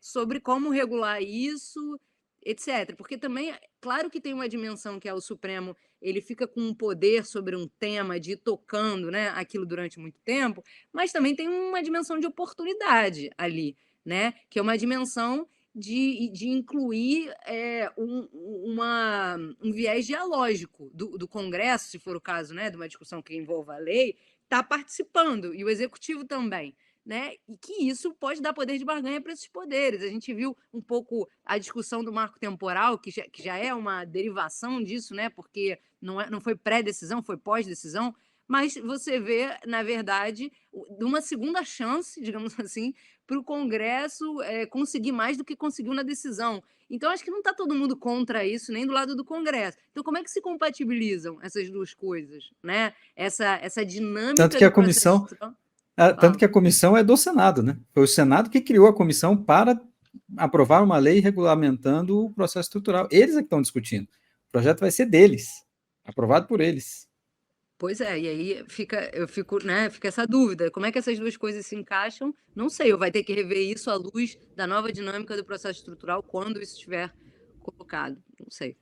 sobre como regular isso, etc. Porque também, claro que tem uma dimensão que é o Supremo, ele fica com um poder sobre um tema de ir tocando, né, aquilo durante muito tempo, mas também tem uma dimensão de oportunidade ali, né, que é uma dimensão de incluir um viés dialógico do Congresso, se for o caso, né, de uma discussão que envolva a lei, está participando, e o Executivo também. Né? E que isso pode dar poder de barganha para esses poderes. A gente viu um pouco a discussão do marco temporal, que já é uma derivação disso, né? Porque não foi pré-decisão, foi pós-decisão, mas você vê, na verdade, uma segunda chance, digamos assim, para o Congresso conseguir mais do que conseguiu na decisão. Então, acho que não está todo mundo contra isso, nem do lado do Congresso. Então, como é que se compatibilizam essas duas coisas? Né? Essa dinâmica Tanto que a do processo de comissão, decisão. tanto que a comissão é do Senado, né? Foi o Senado que criou a comissão para aprovar uma lei regulamentando o processo estrutural. Eles é que estão discutindo. O projeto vai ser deles, aprovado por eles. Pois é, e aí fica essa dúvida. Como é que essas duas coisas se encaixam? Não sei, ou vai ter que rever isso à luz da nova dinâmica do processo estrutural quando isso estiver colocado. Não sei.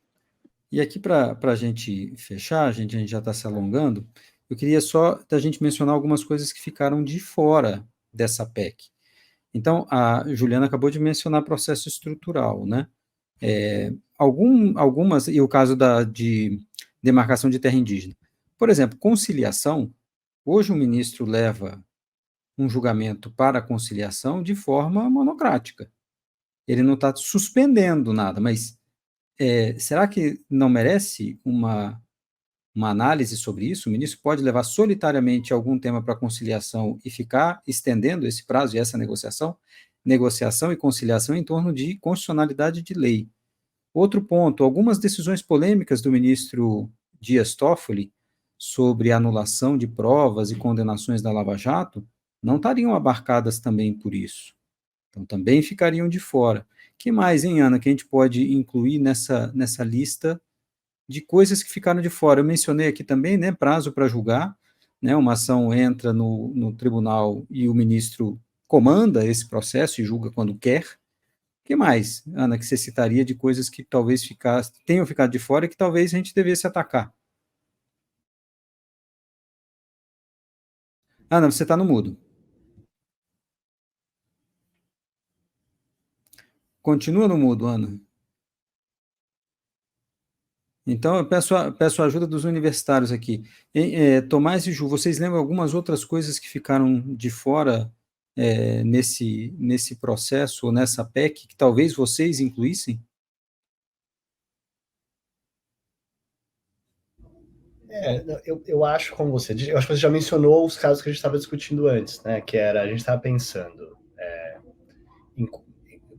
E aqui, para a gente fechar, a gente já está se alongando, eu queria só da gente mencionar algumas coisas que ficaram de fora dessa PEC. Então, a Juliana acabou de mencionar processo estrutural, né? Algumas, e o caso de demarcação de terra indígena. Por exemplo, conciliação, hoje o ministro leva um julgamento para a conciliação de forma monocrática. Ele não está suspendendo nada, mas será que não merece uma análise sobre isso? O ministro pode levar solitariamente algum tema para conciliação e ficar estendendo esse prazo e essa negociação? Negociação e conciliação em torno de constitucionalidade de lei. Outro ponto, algumas decisões polêmicas do ministro Dias Toffoli sobre anulação de provas e condenações da Lava Jato não estariam abarcadas também por isso. Então, também ficariam de fora. O que mais, hein, Ana, que a gente pode incluir nessa lista de coisas que ficaram de fora? Eu mencionei aqui também, né, prazo para julgar, né, uma ação entra no tribunal e o ministro comanda esse processo e julga quando quer. O que mais, Ana, que você citaria de coisas que talvez tenham ficado de fora e que talvez a gente devesse atacar? Ana, você está no mudo. Continua no mudo, Ana. Então, eu peço a ajuda dos universitários aqui. Tomás e Ju, vocês lembram algumas outras coisas que ficaram de fora nesse processo, ou nessa PEC, que talvez vocês incluíssem? Eu acho, como você disse, eu acho que você já mencionou os casos que a gente estava discutindo antes, né? Que era, a gente estava pensando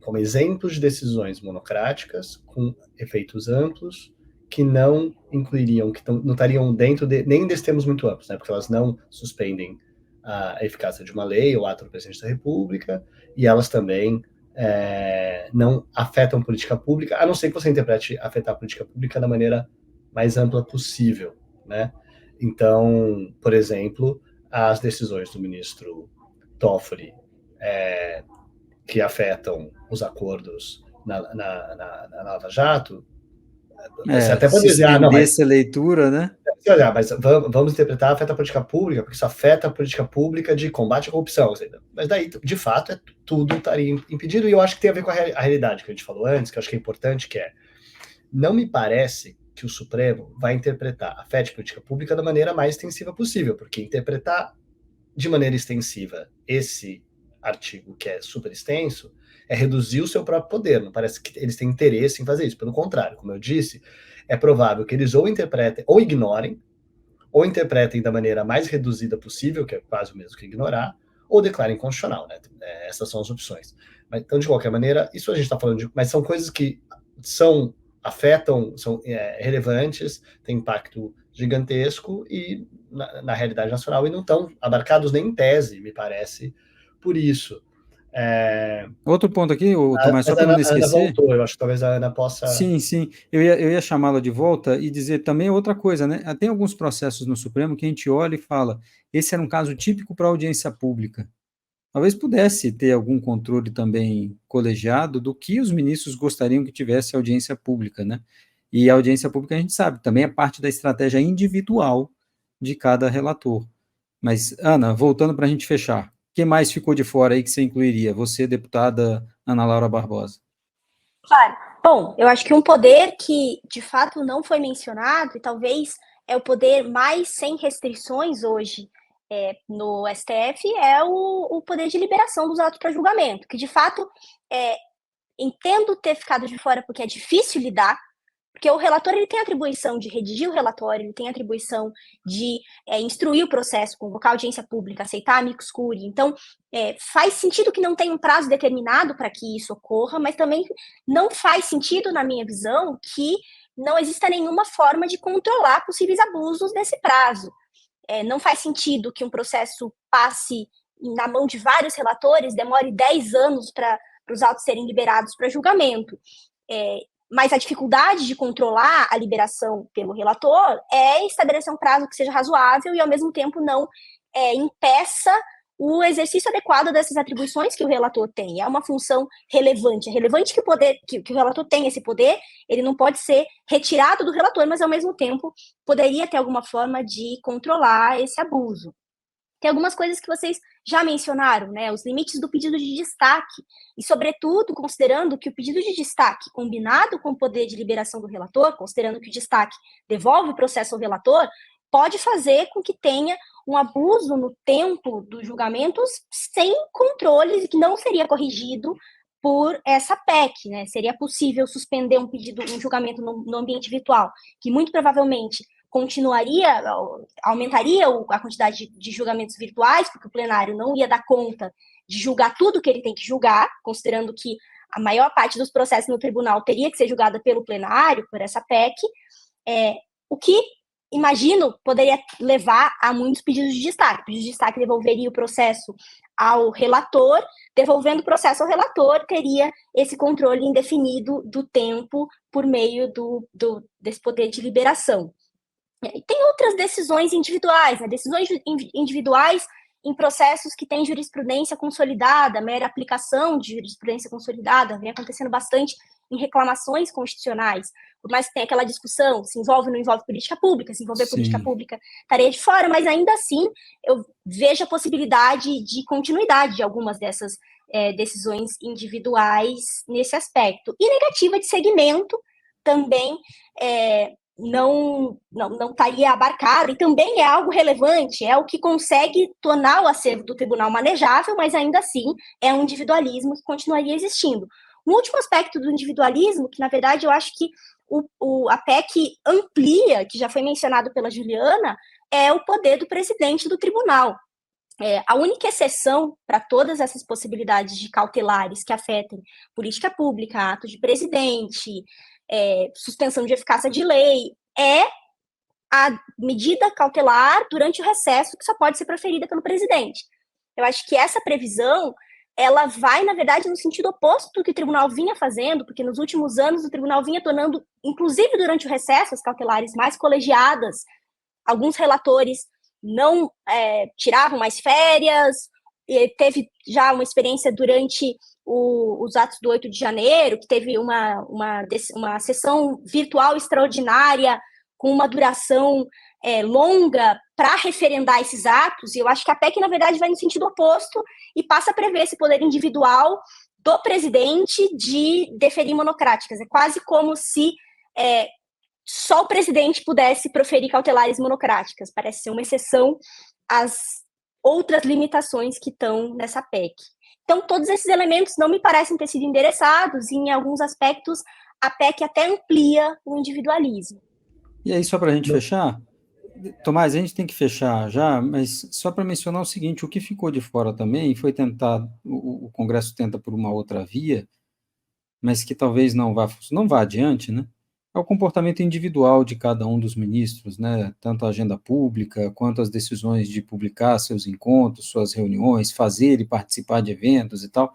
como exemplos de decisões monocráticas com efeitos amplos que não incluiriam, que não estariam dentro nem desses termos muito amplos, né? Porque elas não suspendem a eficácia de uma lei ou ato do presidente da República, e elas também não afetam política pública, a não ser que você interprete afetar a política pública da maneira mais ampla possível, né? Então, por exemplo, as decisões do ministro Toffoli que afetam os acordos na Lava Jato, você até pode dizer, não, mas essa leitura, né? Mas vamos interpretar afeta a política pública, porque isso afeta a política pública de combate à corrupção. Mas daí, de fato, tudo estaria impedido, e eu acho que tem a ver com a realidade que a gente falou antes, que eu acho que é importante, que não me parece que o Supremo vai interpretar a FET política pública da maneira mais extensiva possível, porque interpretar de maneira extensiva esse artigo, que é super extenso, é reduzir o seu próprio poder. Não parece que eles têm interesse em fazer isso. Pelo contrário, como eu disse, é provável que eles ou interpretem, ou ignorem, ou interpretem da maneira mais reduzida possível, que é quase o mesmo que ignorar, ou declarem constitucional, né? Essas são as opções. Mas, então, de qualquer maneira, isso a gente está falando mas são coisas que afetam, são relevantes, têm impacto gigantesco e na realidade nacional, e não estão abarcados nem em tese, me parece, por isso. Outro ponto aqui, Tomás, só para não esquecer. A Ana voltou, eu acho que talvez a Ana possa... Sim, eu ia chamá-la de volta e dizer também outra coisa, né? Tem alguns processos no Supremo que a gente olha e fala, esse era um caso típico para audiência pública. Talvez pudesse ter algum controle também colegiado do que os ministros gostariam que tivesse audiência pública, né? E a audiência pública, a gente sabe, também é parte da estratégia individual de cada relator. Mas, Ana, voltando para a gente fechar, o que mais ficou de fora aí que você incluiria? Você, deputada Ana Laura Barbosa. Claro. Bom, eu acho que um poder que, de fato, não foi mencionado, e talvez é o poder mais sem restrições hoje no STF, é o poder de liberação dos autos para julgamento, que, de fato, entendo ter ficado de fora porque é difícil lidar, porque o relator ele tem a atribuição de redigir o relatório, ele tem a atribuição de instruir o processo, convocar audiência pública, aceitar amicus curiae. Então, faz sentido que não tenha um prazo determinado para que isso ocorra, mas também não faz sentido, na minha visão, que não exista nenhuma forma de controlar possíveis abusos desse prazo. Não faz sentido que um processo passe na mão de vários relatores, demore 10 anos para os autos serem liberados para julgamento. Mas a dificuldade de controlar a liberação pelo relator é estabelecer um prazo que seja razoável e, ao mesmo tempo, não impeça o exercício adequado dessas atribuições que o relator tem. É uma função relevante. É relevante que o relator tenha esse poder, ele não pode ser retirado do relator, mas, ao mesmo tempo, poderia ter alguma forma de controlar esse abuso. Tem algumas coisas que vocês já mencionaram, né? Os limites do pedido de destaque. E, sobretudo, considerando que o pedido de destaque, combinado com o poder de liberação do relator, considerando que o destaque devolve o processo ao relator, pode fazer com que tenha um abuso no tempo dos julgamentos sem controles, que não seria corrigido por essa PEC, né? Seria possível suspender um julgamento no ambiente virtual, que muito provavelmente aumentaria a quantidade de julgamentos virtuais, porque o plenário não ia dar conta de julgar tudo que ele tem que julgar, considerando que a maior parte dos processos no tribunal teria que ser julgada pelo plenário, por essa PEC, o que, imagino, poderia levar a muitos pedidos de destaque. O pedido de destaque devolveria o processo ao relator, devolvendo o processo ao relator, teria esse controle indefinido do tempo por meio desse poder de liberação. E tem outras decisões individuais, né? Decisões individuais em processos que têm jurisprudência consolidada, mera aplicação de jurisprudência consolidada, vem acontecendo bastante em reclamações constitucionais, por mais que tenha aquela discussão, se envolve ou não envolve política pública, se envolver política pública estaria de fora, mas ainda assim eu vejo a possibilidade de continuidade de algumas dessas decisões individuais nesse aspecto. E negativa de segmento também não estaria abarcado, e também é algo relevante, é o que consegue tornar o acervo do tribunal manejável, mas ainda assim é um individualismo que continuaria existindo. Um último aspecto do individualismo, que na verdade eu acho que a PEC amplia, que já foi mencionado pela Juliana, é o poder do presidente do tribunal. A única exceção para todas essas possibilidades de cautelares que afetem política pública, ato de presidente, suspensão de eficácia de lei, é a medida cautelar durante o recesso, que só pode ser proferida pelo presidente. Eu acho que essa previsão, ela vai, na verdade, no sentido oposto do que o tribunal vinha fazendo, porque nos últimos anos o tribunal vinha tornando, inclusive durante o recesso, as cautelares mais colegiadas. Alguns relatores não tiravam mais férias, teve já uma experiência durante os atos do 8 de janeiro, que teve uma sessão virtual extraordinária, com uma duração longa para referendar esses atos, e eu acho que a PEC, na verdade, vai no sentido oposto e passa a prever esse poder individual do presidente de deferir monocráticas. É quase como se só o presidente pudesse proferir cautelares monocráticas. Parece ser uma exceção às outras limitações que estão nessa PEC. Então, todos esses elementos não me parecem ter sido endereçados, e em alguns aspectos a PEC até amplia o individualismo. E aí, só para a gente fechar, Tomás, a gente tem que fechar já, mas só para mencionar o seguinte, o que ficou de fora também foi tentar, o Congresso tenta por uma outra via, mas que talvez não vá adiante, né? É o comportamento individual de cada um dos ministros, né? Tanto a agenda pública, quanto as decisões de publicar seus encontros, suas reuniões, fazer e participar de eventos e tal.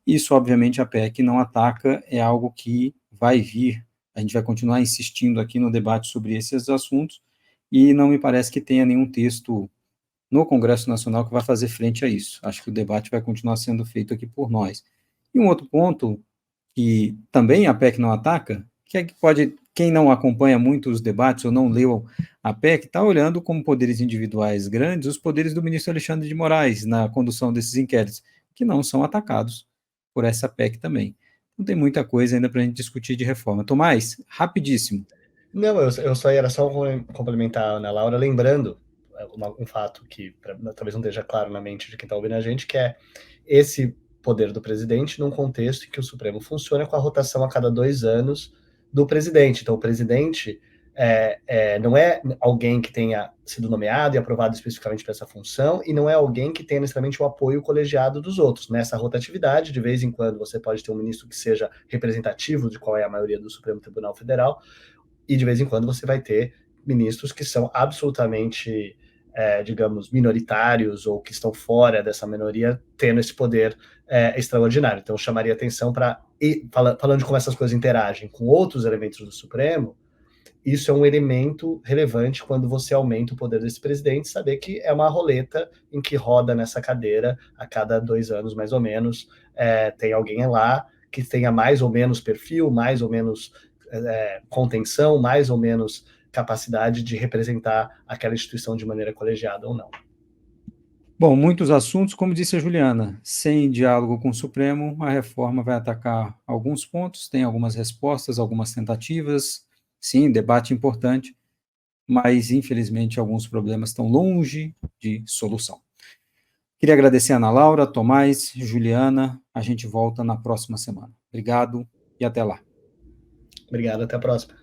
Isso, obviamente, a PEC não ataca, é algo que vai vir. A gente vai continuar insistindo aqui no debate sobre esses assuntos, e não me parece que tenha nenhum texto no Congresso Nacional que vai fazer frente a isso. Acho que o debate vai continuar sendo feito aqui por nós. E um outro ponto que também a PEC não ataca, que é que quem não acompanha muito os debates ou não leu a PEC, está olhando como poderes individuais grandes os poderes do ministro Alexandre de Moraes na condução desses inquéritos, que não são atacados por essa PEC também. Então tem muita coisa ainda para a gente discutir de reforma. Tomás, rapidíssimo. Não, eu só era só complementar a Ana Laura, lembrando um fato que talvez não esteja claro na mente de quem está ouvindo a gente, que é esse poder do presidente num contexto em que o Supremo funciona com a rotação a cada 2 anos do presidente. Então, o presidente não é alguém que tenha sido nomeado e aprovado especificamente para essa função, e não é alguém que tenha necessariamente o apoio colegiado dos outros. Nessa rotatividade, de vez em quando, você pode ter um ministro que seja representativo de qual é a maioria do Supremo Tribunal Federal, e de vez em quando você vai ter ministros que são absolutamente, digamos, minoritários ou que estão fora dessa minoria, tendo esse poder extraordinário. Então, eu chamaria atenção para, falando de como essas coisas interagem com outros elementos do Supremo, isso é um elemento relevante quando você aumenta o poder desse presidente, saber que é uma roleta em que roda nessa cadeira a cada 2 anos, mais ou menos, tem alguém lá que tenha mais ou menos perfil, mais ou menos contenção, mais ou menos capacidade de representar aquela instituição de maneira colegiada ou não. Bom, muitos assuntos, como disse a Juliana, sem diálogo com o Supremo, a reforma vai atacar alguns pontos, tem algumas respostas, algumas tentativas, sim, debate importante, mas infelizmente alguns problemas estão longe de solução. Queria agradecer a Ana Laura, Tomás, Juliana, a gente volta na próxima semana. Obrigado e até lá. Obrigado, até a próxima.